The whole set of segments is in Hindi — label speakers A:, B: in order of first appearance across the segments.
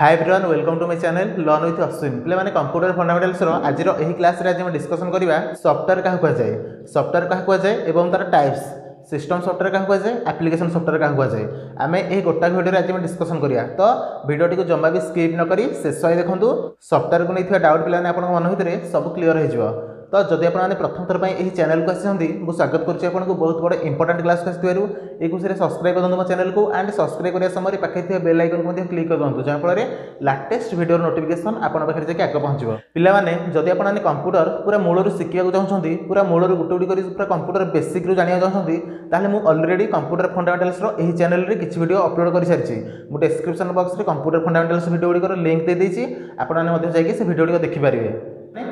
A: Hi everyone welcome to my channel learn with Ashwin पे मैंने कंप्यूटर फंडामेंटल्स आज यही क्लास रे आज हम डिस्कशन करबा सॉफ्टवेयर क्या कहुए सॉफ्टवेयर क्या कहुए एवं तार टाइप्स सिस्टम सॉफ्टवेयर क्या कहुए एप्लिकेशन सॉफ्टवेयर क्या कहुए आम यही गोटा वीडियो आज हम डिस्कशन करिया तो वीडियो टी जमा भी स्किप न करी शेष देखो सॉफ्टवेयर को नहीं डाउट पे आप मन भितर सब क्लीयर हो तो जदि आपने प्रथम थर पर चैनल को आसी स्वागत करुच्ची आपको बहुत बड़े इंपोर्टेंट क्लास को आसू ये खुशी सब्सक्राइब कर मो चैनल को एंड सब्सक्राइब करने समय पाखे बेल आइकन को क्लिक कर दूँ जहाँफल लाटेस्ट वीडियो नोटिफिकेशन आपन पाखे जाके आगे पहुँचो पिलाने जदि आपने कंप्यूटर पूरा मूलर शिखा चाहते पूरा मूलर गोटे गोटे पूरा कंप्यूटर बेसिक रू जाना चाहते ताले मु ऑलरेडी कंप्यूटर फंडामेंटल्स यही चैनल रे किसी वीडियो अपलोड कर सारी मुझे डिस्क्रिप्शन बॉक्स में कंप्यूटर फंडामेंटल्स वीडियो गुड़िक लिंक दे देती आपने जाकि से वीडियो गुड़िक देखिपारे।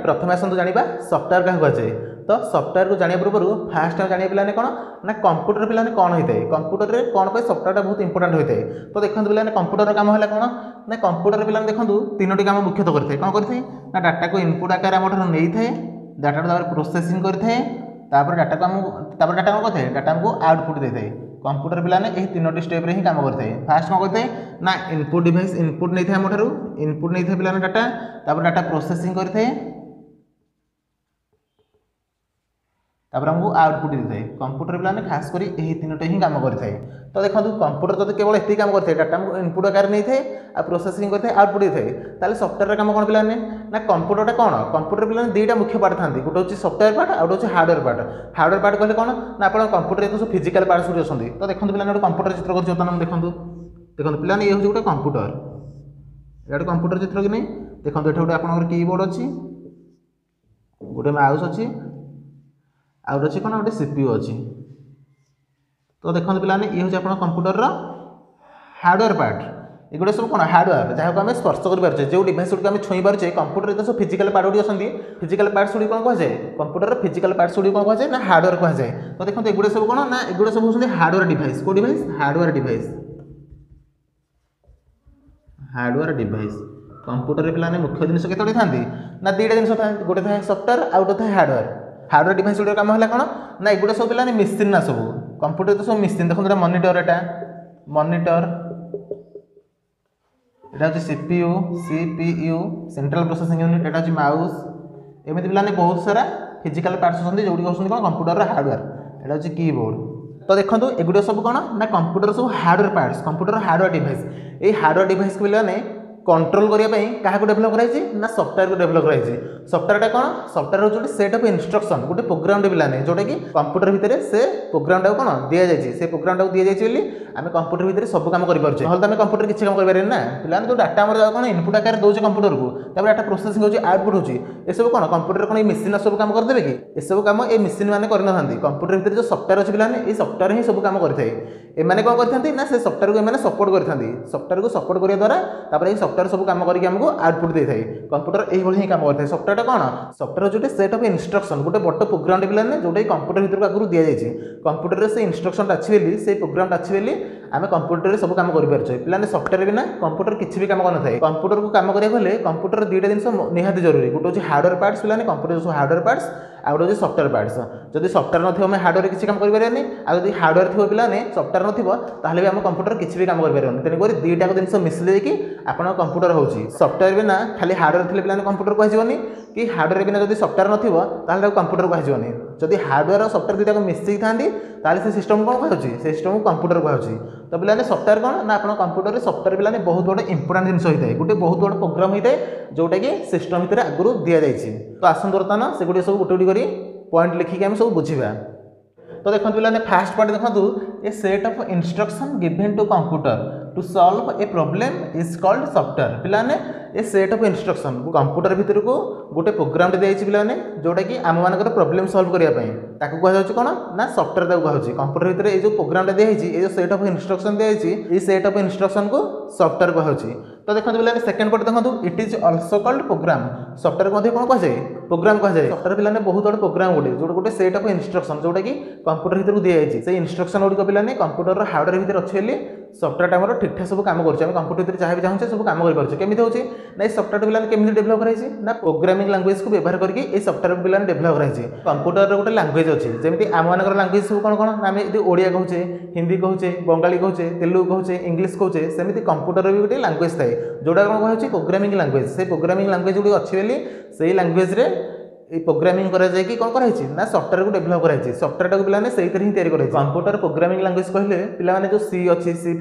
A: प्रथम आसतु जाना सॉफ्टवेयर क्या कहुए तो सॉफ्टवेयर को जाना पूर्व फास्ट जाना पे कौन ना कंप्यूटर पे कौन होता है कंप्यूटर में कौन पे सॉफ्टवेयर बहुत इंपोर्टेंट होता है तो देखो पे कंप्यूटर काम है कौन ना कंप्यूटर पे देखो तीनोटी काम मुख्यतः करते कौन करते ना डाटा को इनपुट आकार आम नहीं था डाटा प्रोसेसिंग करते डाटा को डाटा कौन करते डाटा को आउटपुट देते कंप्यूटर पिलाने यही तीनोटी स्टेप रे ही काम करते हैं फास्ट कौन करते ना इनपुट डिवाइस इनपुट नहीं था आमठार इनपुट नहीं था पिलाने डाटा डाटा प्रोसेसिंग करते हमको आउटपुट देते हैं कंप्यूटर पिलाने खास कर यही तीनोटे ही काम करते हैं तो देखो कंप्यूटर जब केवल ये काम करते हैं डाटा इनपुट आकार नहीं थे आ प्रोसेसिंग करते आउटपुट देते हैं सॉफ्टवेयर काम कौन पिलाने ना कंप्यूटर कौन कंप्यूटर पिलाने दुईटा मुख्य पार्ट था गोटे हूँ सॉफ्टवेयर पार्ट आउ गोटे हार्डवेयर पार्ट कहले कौन ना आप कंप्यूटर सब फिजिकल पार्ट्स गुड अच्छे तो देखो पे गोटे कंप्यूटर चित्र कर देखो देखो पिलाने ये हूँ गोटे कंप्यूटर ये कंप्यूटर चित्र कि नहीं देखो ये गोटे आप कीबोर्ड अच्छी गोटे माउस अच्छी आउट अच्छी कौन गोटे सीपीयू अच्छी तो देखो पिलाने ये हूँ आप कंप्यूटर हार्डवेयर पार्ट एगुड़ा सब कौन हार्डवेयर जहाँ को आम स्पर्श कर जो डिवाइस गुड़ी आम छुई पारे कंप्यूटर तो सब फिजिकल पार्ट गुड़ी अच्छी फिजिकल पार्ट्स गुड़ी कौन कहुए कंप्यूटर फिजिकल पार्ट्स गुड़ी कौन कहुए ना हार्डवेयर कहुए तो देखो एगुड़ा सब कौन ना एगुड़ा सब होती हार्डवेयर डिवाइस कौ डिवाइस हार्डवेयर डिवाइस कंप्यूटर पिलाने मुख्य जिन केतोटी था ना दुईटा जिन था गोटे था सॉफ्टवेयर आउ गोटे था हार्डवेयर डिवाइस गुड़ काम है कौन ना एगुड़ा सब पिलाने मेसीन ना सब कंप्यूटर तो सब मेसीन देखो मॉनिटर एटा मॉनिटर एटा हूँ सीपीयू सेंट्रल प्रोसेसिंग यूनिट एटा हूँ माउस एमती पिलाने बहुत सारा फिजिकल पार्ट्स होती जो कौन कंप्यूटर हार्डवेयर एटा हूँ कीबोर्ड तो देखो एगुड़ा सब कौन ना कंप्यूटर सब hardware parts computer hardware device ये हार्डवेयर डिवाइस को पिलाने कंट्रोल करने क्या डेभलप कराई ना सॉफ्टवेयर को डेभलप कराई सॉफ्टवेयर कौन सॉफ्टवेयर हूँ गोटे सेट ऑफ इंस्ट्रक्शन गोटे प्रोग्राम पिलाने जोटा कि कंप्यूटर भितर से प्रोग्राम टाक कौन दि जाए से प्रोग्राम टाक दि जाए आम कंप्यूटर भितर सब काम करें ना आम कंप्यूटर किसी काम करें ना पिलाने तो डाटा कौन इनपुट आकार दूसरे कंप्यूटर को डाटा प्रोसेसिंग होची आउटपुट होची ये सब कौन कंप्यूटर कौन मेसीन सब काम करदे कि ये सब काम ये मेसीन मैंने करना कंप्यूटर भितर जो सॉफ्टवेयर अच्छी पिलाने ये सॉफ्टवेयर ही सब काम करते एमाने कौन करते ना से सॉफ्टवेयर को एमाने सपोर्ट करते सॉफ्टवेयर को सपोर्ट करने द्वारा सॉफ्टवेयर सब काम करके हमको आउटपुट देता है कंप्यूटर यही काम करता है सॉफ्टवेयर कौन सॉफ्टवेयर जो सेट ऑफ इंस्ट्रक्शन गोटे बड़ प्रोग्राम पिलाने जोटा कंप्यूटर भितर आगुरी दि जाए कंप्यूटर से इंस्ट्रक्शन अच्छी बोली से प्रोग्राम अच्छी बोली आम कंप्यूटर सब काम करें पिलाने सॉफ्टवेयर बिना कंप्यूटर किसी भी काम करना कंप्यूटर को काम करें कंप्यूटर दुईटा जिन निहाती जरूरी गोटे हूँ हार्डवेयर पार्ट्स पिलाने कंप्यूटर सब हार्डवेयर पार्ट्स आउ गोटे सॉफ्टवेयर पार्ट्स जब सॉफ्टवेयर नथिबो आम हार्डवेयर किसी काम करें आउ जब हार्डवेयर थी पिलाने सॉफ्टवेयर नथिबो ताहले भी आम कंप्यूटर किसी भी काम करें तेणुक दुईटा जिन मिसले कि आप कंप्यूटर होची सॉफ्टवेयर बिना खाली हार्डवेयर थे पिलाने कंप्यूटर कहजोनी कि हार्डवेयर बिना जब सॉफ्टवेयर नथिबो ताहले कंप्यूटर कहजोनी जदि हार्डवेयर और सॉफ्टवेयर दुईटा मिसिक था ताहले से सिस्टम कौन कहूँ सिस्टम को कंप्यूटर कहूँ तो पिलाने सॉफ्टवेयर कौन ना आप कंप्यूटर में सॉफ्टवेयर पिलाने बहुत बड़ा इंपोर्टेंट जिन होता है गोटे बहुत बड़ा प्रोग्राम होता है जोटा कि सिस्टम भितर आगुरी दि जाए तो आसत बर्तमान से गुटे सब गोटे गोटे पॉइंट लिखिक आम सब बुझा तो देखो पिलाने फास्ट पार्ट देखो a set of instruction given to computer to solve a problem is called software पिलाने a set of instruction computer भितर को गोटे प्रोग्राम दी जाए पिलाने जोटा कि आम मानकर प्रॉब्लम सॉल्व करने कहु कौन ना सॉफ्टवेयर कहूँ कंप्यूटर भितर ये जो प्रोग्राम दी जाए ये जो सेट ऑफ इंस्ट्रक्शन दी जाए ये सेट ऑफ इंस्ट्रक्शन को सॉफ्टवेयर कहूँ तो देखो पिलाने सेकंड पार्ट देखो it is also called programme software को कौन कहुए प्रोग्राम कहुए सॉफ्टवेयर पिलाने बहुत बड़ा प्रोग्राम गोटे जो गोटे सेट ऑफ इंस्ट्रक्शन जोटा कि कंप्यूटर भितर दि जाए से इंस्ट्रक्शन गुड़िक पिलाने कंप्यूटर हार्डवेयर भितर अच्छे सफ्टवेयर आम ठीक ठाक सब कम कर कंप्यूटर जहाँ भी चाहूँ सब कम करमी हो सफ्टवेयर पे केमी डेभलप कराई ना प्रोग्रामिंग लैंग्वेज को व्यवहार करके सफ्टवेयर पे डेभलप कराई कंप्यूटर गोटे लैंग्वेज अच्छी जमी आम मान लैंग्वेज सब कौन कौन आम यदि ओडिया कहूचे हिंदी कहूचे बंगाली कहूचे तेलुगु कहूचे इंग्लिश कहूचे सेमती कंप्यूटर भी गोटे लैंग्वेज थाए जोटा कौन कहूँ प्रोग्रामिंग लैंग्वेज से प्रोग्रामिंग लैंग्वेज गुड़ी अच्छी बोली से लैंग्वेज रे प्रोग्रामिंग करा जाए कि कौन कराई ना सफ्टवेयर को डेभलप कराई सफ्टवेयर टाक पे से ही तैयारी कराई कंप्यूटर प्रोग्रामिंग लैंग्वेज कहले पे जो सी अच्छी C++,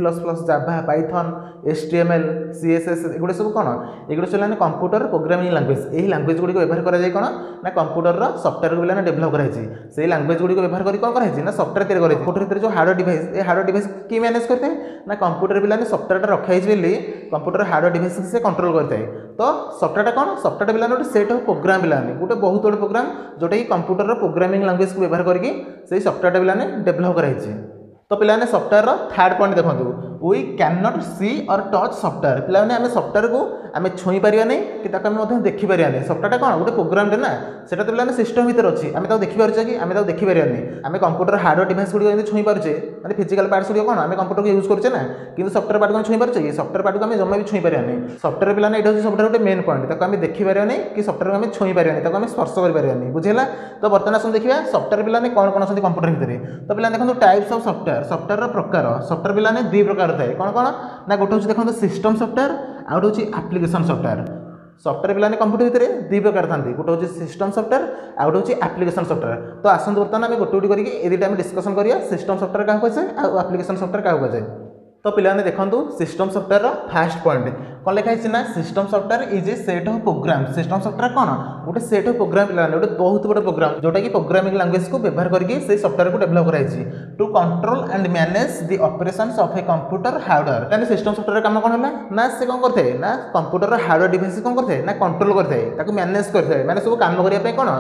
A: जाभा, पाइथन, HTML, CSS एगुड़े सब कौन एगुड़े सब कंप्यूटर प्रोग्रामिंग लैंग्वेज यही लैंग्वेज गुड़ी व्यवहार करा जाए कौन ना कंप्यूटर सफ्टवेयर को पे डेभलप कराई से लैंग्वेज गुड़ी व्यवहार कर कौन कराई ना सफ्टवेयर तैयारी कराई कंप्यूटर भीतर जो हार्डवेयर डिवाइस ये हार्डवेयर डिवाइस की मैनेज करते ना कंप्यूटर पे सफ्टवेयर रखाई कंप्यूटर हार्डवेयर डिवाइस से कंट्रोल करते तो सफ्टवेयर कौन सफ्टवेयर पे गोटे सेट ऑफ प्रोग्राम पे गोटे बहुत बड़े प्रोग्राम जोटा कि कंप्यूटर प्रोग्रामिंग लैंग्वेज को व्यवहार करके से सफ्टवेयर पे डेभलप कराई तो पे सफ्टवेयर थर्ड पॉइंट देखो वी कैन नॉट सी और टच सफ्टवेयर पे आम सफ्टवेयर को आम छुई पारा नहीं कि देखिपार नहीं सफ्टवेयर कौन गोटे प्रोग्राम ना से पे सिस्टम भर अच्छी आम देखिपारे कि आम देखिपार नहीं आम कंप्यूटर हार्डवेयर डिवाइस गुड़ी छुई पारे मैंने फिजिकल पार्ट्स गुड़ी कौन आम कंप्यूटर को यूज करें ना कि सफ्टवेयर पार्ट को छुई पारे कि सफ्टवेयर पार्ट को आम जमा भी छुई पारा नहीं सफ्टवेयर पे ये सब गोटे मेन पॉइंट आम देखिपार नहीं कि सफ्टवेयर को आम छुई पारा नहीं आम स्पर्श कर बुझेगा तो बर्तमान आस देखिए सफ्टवेयर पे कौन कौन अच्छे कंप्यूटर भितर तो पे देखो टाइप्स ऑफ सफ्टवेयर सफ्टवेयर प्रकार सफ्टवेयर पे दुई प्रकार थाए कौन कौन ना गोटे हूँ देखो सिस्टम सफ्टवेयर आउ गोटे हूँ एप्लिकेशन सफ्टवेयर सफ्टवेयर पे कंप्यूटर भितर दुई प्रकार था गोटे हूँ सिस्टम सफ्टवेयर आउ गोटे हूँ एप्लिकेशन सफ्टवेयर तो आसतु बर्तमान आम गोटे गोटे करके दुटा डिस्कसन करिया सिस्टम सफ्टवेयर क्या कहुए आउ एप्लिकेशन सफ्टवेयर क्या कहुए तो पे देखो सिस्टम सफ्टवेयर फास्ट पॉइंट कौन लिखाई ना system software is a set of program system software कौन गोटे सेट ऑफ प्रोग्राम पे गोटे बहुत बड़ा प्रोग्राम जोटा कि प्रोग्रामिंग लैंग्वेज को व्यवहार करके से सफ्टवेयर को डेभलप कराई to control and manage the operations of a computer hardware यानी सिस्टम सफ्टवेयर काम कौन है ना से कौन करते ना कंप्यूटर हार्डवेयर डिवाइस कौन करते ना कंट्रोल करते मैनेज करते मैंने सब काम करने कौन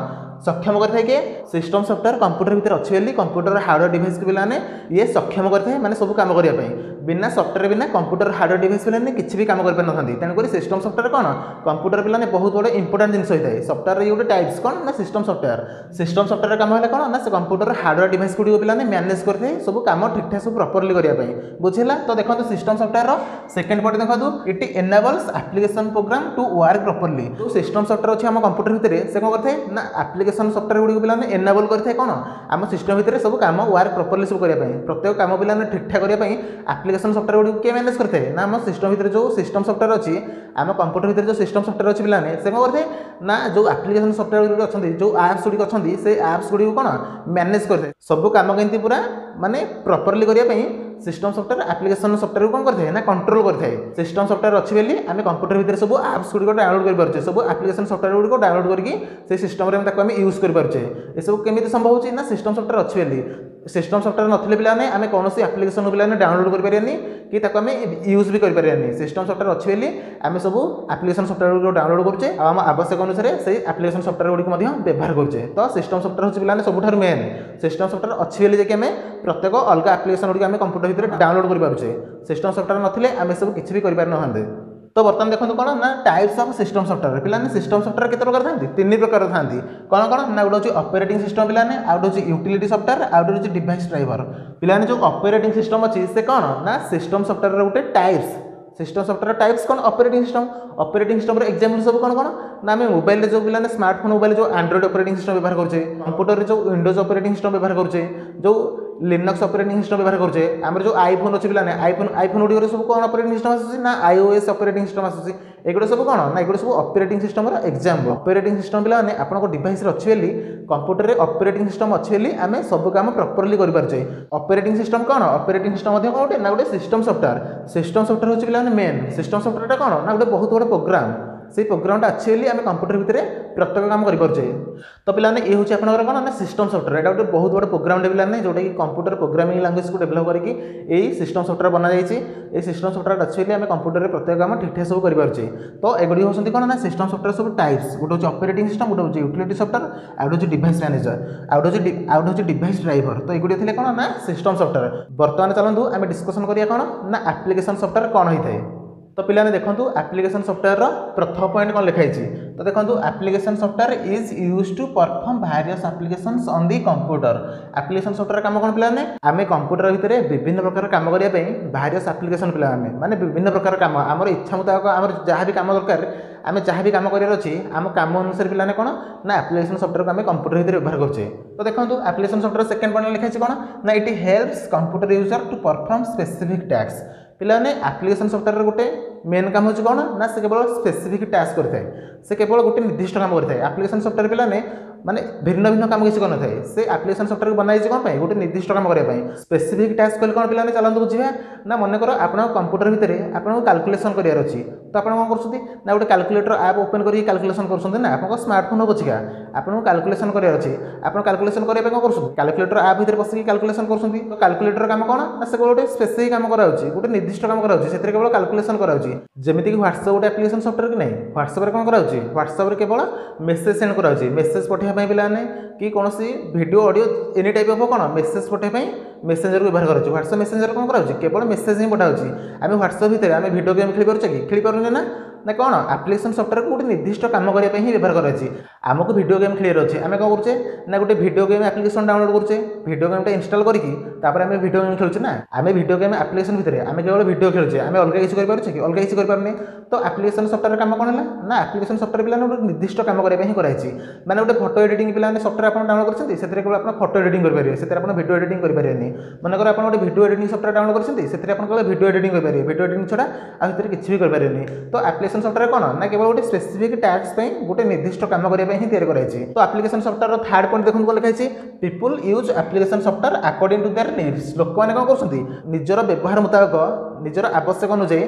A: सक्षम करते कि सिस्टम सफ्टवेयर कंप्यूटर भीतर अच्छी बोली कंप्यूटर हार्डवेयर डिवाइस को पे ये सक्षम करते मैंने सब काम करने बिना सफ्टवेयर बिना कंप्यूटर हार्डवेयर डिवाइस पे किसी भी काम कर तेणुक सिस्टम सफ्टवेयर कौन कंप्यूटर पे बहुत बड़े इंपोर्टेंट जिन होता है सफ्टवेयर ये गोटे टाइप्स कौन ना सिस्टम सफ्टवेयर काम है कौन ना से कंप्यूटर हार्डवेयर डिवाइस गुड़ी पे मैनेज करते सब काम ठीक ठाक सब प्रॉपर्ली करने बुझेगा तो देखो सिस्टम सफ्टवेयर सेकेंड पॉइंट देखो it enables application program to work properly तो सिस्टम सफ्टवेयर अच्छे आम कंप्यूटर भितर से कौन करते ना एप्लिकेशन सफ्टवेयर गुड़ी पे एनेबल करते कौन आम सिस्टम भितर सब काम वर्क प्रॉपर्ली सब करने प्रत्येक काम पे ठीक ठाक करने एप्लिकेशन सफ्टवेयर गुड़ी किए मैनेज करते ना आम सिस्टम भितर जो सिस्टम सफ्टवेयर अच्छी आम कंप्यूटर भितर जो सिस्टम सफ्टवेयर अच्छी पे से कौन करते ना जो एप्लिकेशन सफ्टवेयर गुड़ी अच्छी जो एप्स गुड़ी अच्छी से एप्स गुड़ी कौन मैनेज करते सब काम कमी पूरा माने प्रॉपर्ली करने सिस्टम सफ्टवेयर एप्लिकेशन सफ्टवेयर कौन करते ना कंट्रोल करते सिस्टम सफ्टवेयर अच्छी बोली आम कंप्यूटर भितर सब एप्स गुड़ी डाउनलोड कर सब एप्लिकेशन सफ्टवेयर गुड़ी डाउनलोड करके सिस्टम में यूज कर सब केमी संभव होची ना सिस्टम सफ्टवेयर अच्छी बोली सिस्टम सफ्टवेयर नथिले पे आम कौन एप्लिकेशन पे डाउनलोड कर कि आम यूज भी करें सिस्टम सफ्टवेयर अच्छी बोली आम सब एप्लिकेशन सफ्टवेयर गुड़ी डाउनलोड करें आम आवश्यक अनुसार से एप्लिकेशन सफ्टवेयर गुड़ी व्यवहार करें तो सिस्टम सफ्टवेयर हूँ पे सबुठ मेन सिस्टम सफ्टवेयर अच्छी बोली आम प्रत्येक अलग एप्लिकेशन गुड़ी आम कंप्यूटर भितर डाउनलोड करें सिस्टम सफ्टवेयर नथिले आम सब किसी भी करें तो बर्तमान देखो कौन ना टाइप्स ऑफ सिस्टम सफ्टवेयर पे सिस्टम सफ्टवेयर कितने प्रकार था तीन प्रकार था कौन कौन ना गोटे हूँ ऑपरेटिंग सिस्टम पे आउ गोटे हूँ यूटिलिटी सफ्टवेयर आउ गोटे हूँ डिवाइस ड्राइवर पे जो ऑपरेटिंग सिस्टम अच्छी से कौन ना सिस्टम सफ्टवेयर गोटे टाइप्स सिस्टम सफ्टवेयर टाइप्स कौन ऑपरेटिंग सिस्टम एग्जाम्पल सब कौन कौन ना आम मोबाइल जो पे स्मार्टफोन मोबाइल जो एंड्रॉइड ऑपरेटिंग सिस्टम व्यवहार करें कंप्यूटर जो विंडोज ऑपरेटिंग सिस्टम व्यवहार करें जो लिनक्स ऑपरेटिंग सिस्टम व्यवहार करें आम जो आईफोन अच्छे पे आईफोन गुड़ी सब कौन ऑपरेटिंग सिस्टम आसूसी ना iOS ऑपरेटिंग सिस्टम आसूसी एगुड़ा सब कौन ना एगुड़ा सब operating system example operating system पे आपको डिवाइस अच्छी बोली कंप्यूटर ऑपरेटिंग सिस्टम अच्छी बोली आम सब काम प्रॉपर्ली करें ऑपरेटिंग सिस्टम कौन ऑपरेटिंग सिस्टम कौन गोटे ना गोटे सिस्टम सफ्टवेयर हूँ पे मेन सिस्टम सफ्टवेयर कौन ना गोटे बहुत बड़ा प्रोग्राम से प्रोग्राम अच्छी बोली आम कंप्यूटर भितर प्रत्येक काम करें तो पे ये हूँ आपंकर कौन ना सिस्टम सफ्टवेयर यहाँ गोटे बहुत बड़ा प्रोग्राम पे जोटा कि कंप्यूटर प्रोग्रामिंग लैंग्वेज को डेभलप करके यही सिस्टम सफ्टवेयर बना जाए सिस्टम सफ्टवेयर अच्छी बोली आम कंप्यूटर प्रत्येक काम ठीक ठाक सब करें तो एगुड़ी होती कौन ना सिस्टम सफ्टवेयर सब टाइप्स गोटे हूँ ऑपरेटिंग सिस्टम गोटे हूँ यूटिलिटी सफ्टवेयर आउ गोटे डिवाइस मैनेजर आउ गोटे डिवाइस ड्राइवर तो एगुड़ी थे कौन ना सिस्टम सफ्टवेयर बर्तमान चलते आम डिस्कसन करिया कौन ना एप्लिकेशन सफ्टवेयर कौन होता है तो पिलाने देखंतु एप्लिकेशन सॉफ्टवेयर रो प्रथम पॉइंट कोन लिखाई छी तो देखंतु application software is used to perform various applications on the computer application software काम कोन पिलाने आमे कंप्यूटर भितरे विभिन्न प्रकार काम करिया पई वेरियस एप्लिकेशन पिला माने विभिन्न प्रकार काम हमर इच्छा मुताबिक हमर जहाँ भी काम दरकार आमे जहाँ भी काम करियर अछि आम काम अनुसार पिलाने कोन ना एप्लिकेशन सॉफ्टवेयर को आमे कंप्यूटर भितरे व्यवहार करछे तो देखंतु एप्लिकेशन सॉफ्टवेयर सेकंड पॉइंट लिखाई छी कोन ना it helps computer user to perform specific task पिलाने एप्लिकेशन सॉफ्टवेयर गोटे मेन काम होची कोन ना से केवल स्पेसिफिक टास्क करथाय से केवल गोटे निर्दिष्ट काम करथाय एप्लिकेशन सॉफ्टवेयर पिलाने माने भिन्न भिन्न काम किसी करन थाए से एप्लिकेशन सॉफ्टवेयर को बनाई कोन पई गोटे निर्दिष्ट काम करिया पई स्पेसिफिक टास्क कल कोन पिलाने चलंतु बुझिबा ना मने करो आपण कंप्यूटर भितरे आपण कैलकुलेशन करियार अछि तो आपण कोन करछथि ना गोटे कैलकुलेटर ऐप ओपन करी कैलकुलेशन करछथि ना आपण स्मार्टफोन हो बचिका आपण कैलकुलेशन करियार अछि आपण कैलकुलेशन करिया पई कोन करछथि कैलकुलेटर ऐप भितरे बसि कैलकुलेशन करछथि तो कैलकुलेटर काम कोन ना से गोटे स्पेसिफिक काम करा अछि गोटे निर्दिष्ट काम करा अछि सेतरे केवल कैलकुलेशन करा अछि जेमिति कि WhatsApp गोटे एप्लिकेशन सॉफ्टवेयर कि नै WhatsApp रे कोन करा अछि WhatsApp रे केवल मेसेज सेंड करा अछि मेसेज पठिया पई पिलाने कि कोनोसी video audio any type of कोन मेसेज पठिया पई मेसेंजर को व्यवहार करा अछि WhatsApp मेसेंजर कोन करा अछि केवल मेसेज ही पठा अछि आमे WhatsApp भितरे आमे वीडियो गेम खेली परछ कि खेली परने ना ना कौन एप्लिकेशन सॉफ्टवेयर को गोटे निर्दिष्ट काम करने ही व्यवहार कराई आमको वीडियो गेम खेलियर अच्छे आम कौन करें ना गोटे वीडियो गेम एप्लिकेशन डाउनलोड करें वीडियो गेम इंस्टॉल करके वीडियो गेम खेलुचे ना आम वीडियो गेम एप्लिकेशन भितर आम केवल वीडियो खेलुचे आम अलग किसी करें कि अलग किसी करें तो एप्लिकेशन सॉफ्टवेयर काम कौन है ना एप्लिकेशन सॉफ्टवेयर पे गोटे निर्दिष्ट काम करने ही कराई मैंने गोटे फोटो एडिटिंग पे सॉफ्टवेयर आप डाउनलोड करते केवल आप फोटो एडिटिंग करेंगे से वीडियो एडिटिंग करेंगे मनकर आप गोटे वीडियो एडिटिंग सॉफ्टवेयर डाउनलोड करते केवल वीडियो एडिटिंग करेंगे वीडियो एडिटिंग छड़ा आगे किसी भी करेंगे तो एप्लिकेशन सॉफ्टवेयर कौन ना केवल गोटे स्पेसिफिक टास्क पे गोटे निर्दिष्ट काम करने ही तैयार कराई तो एप्लिकेशन सॉफ्टवेयर थर्ड पॉइंट देखो लिखाई people use application software according to their needs लोक मैंने कौन कर निजर व्यवहार मुताबिक निजर आवश्यक अनुଯାयी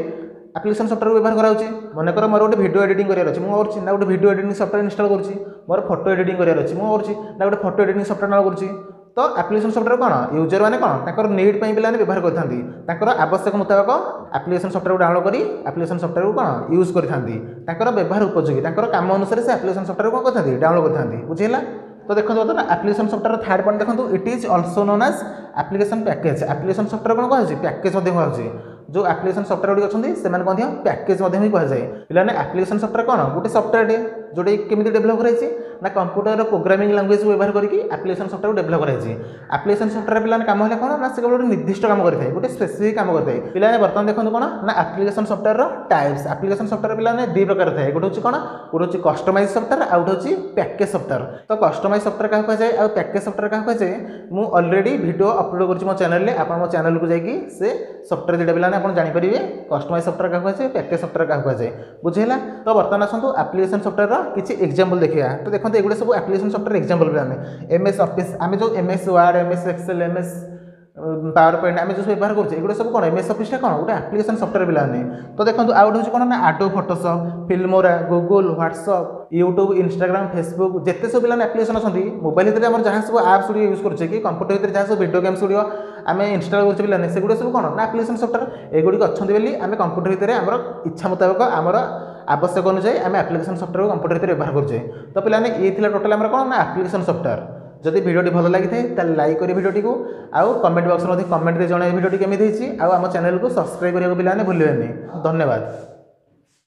A: एप्लिकेशन सॉफ्टवेयर व्यवहार कराऊँ मनकर मोर गोटे वीडियो एडिटिंग करार अच्छे मुझे ना गोटे वीडियो एडिटिंग सॉफ्टवेयर इंस्टॉल करुँची मोर फोटो एडिटिंग करार अच्छे मुझे ना गोटे फोटो एडिटिंग सॉफ्टवेयर डाउनलोड करुँची तो एप्लिकेशन सॉफ्टवेयर कौन यूजर मैंने कौन नीड पे पिलाने व्यवहार करते आवश्यक मुताबिक एप्लिकेशन सॉफ्टवेयर डाउनलोड करी एप्लिकेशन सॉफ्टवेयर को कौन यूज करते व्यवहार उपयोगी काम अनुसार से एप्लिकेशन सॉफ्टवेयर कौन करते डाउनलोड करते बुझेगा तो देखो बर्तमान एप्लिकेशन सॉफ्टवेयर थर्ड पॉइंट देखो it is also known as application package application software कौन कहुचे पैकेज कहुचे जो एप्लिकेशन सॉफ्टवेयर गुड़ी अच्छे से पैकेज भी कहुए पे एप्लिकेशन सॉफ्टवेयर कौन गोटे सॉफ्टवेयर जोटा केमी डेभलप कराई ना कंप्यूटर प्रोग्रामिंग लैंग्वेज व्यवहार करके एप्लिकेशन सॉफ्टवेयर डेभलप कराई एप्लिकेशन सॉफ्टवेयर पे काम है कौन ना से केवल निर्दिष्ट काम करते गोटे स्पेसिफिक काम करते पे बर्तमान देखो कौन ना application software types application software पे दुई प्रकार थाए गोटे हूँ कौन गोटे हूँ कस्टमाइज सॉफ्टवेयर आउ गोटे हूँ पैकेज सॉफ्टवेयर तो कस्टमाइज सॉफ्टवेयर क्या कहुए और पैकेज सॉफ्टवेयर क्या कहुए मुझे ऑलरेडी वीडियो अपलोड कर चैनल आप मो चैनल को जाकि से सॉफ्टवेयर दुटा पे आप जानीपर कस्टमाइज सॉफ्टवेयर क्या कहुए पैकेज सॉफ्टवेयर क्या कहुए बुझेगा तो बर्तमान आसतु एप्लिकेशन सॉफ्टवेयर किसी एग्जांपल देखिए तो देखो एगुड़े सब एप्लिकेशन सॉफ्टवेयर एग्जांपल पे एमएस ऑफिस आम जो MS Word MS Excel MS PowerPoint आम जो व्यवहार करें एगुड़ा सब कौन एमएस ऑफिस कौन गोटे एप्लिकेशन सॉफ्टवेयर पे तो देखो आउ गोटे कौन ना adobe Photoshop Filmora Google WhatsApp YouTube Instagram Facebook जिते सब पे एप्लिकेशन अच्छी मोबाइल भितर आम जहाँ सब आप्स गुड़ी यूज करें कि कंप्यूटर भितर जहाँ सब वीडियो गेम्स गुड़ आम इंस्टॉल कर पे सेगुड़ा सब कौन ना एप्लिकेशन सॉफ्टवेयर एगुड़ी अच्छे बोली आम कंप्यूटर भितर आम इच्छा मुताबिक आमर आवश्यक अनुसार आम एप्लिकेशन सॉफ्टवेयर कंप्यूटर भितर व्यवहार करें तो पे ये टोटाल आम कौन ना एप्लिकेशन सॉफ्टवेयर जदि भिडियोटी भल लगी था लाइक करें भिडियोटी को आउ कमेंट बॉक्स में कमेंट दे जन भिडियोटी केमी आम चैनल को सब्सक्राइब करने को पिलाने भूलें धन्यवाद।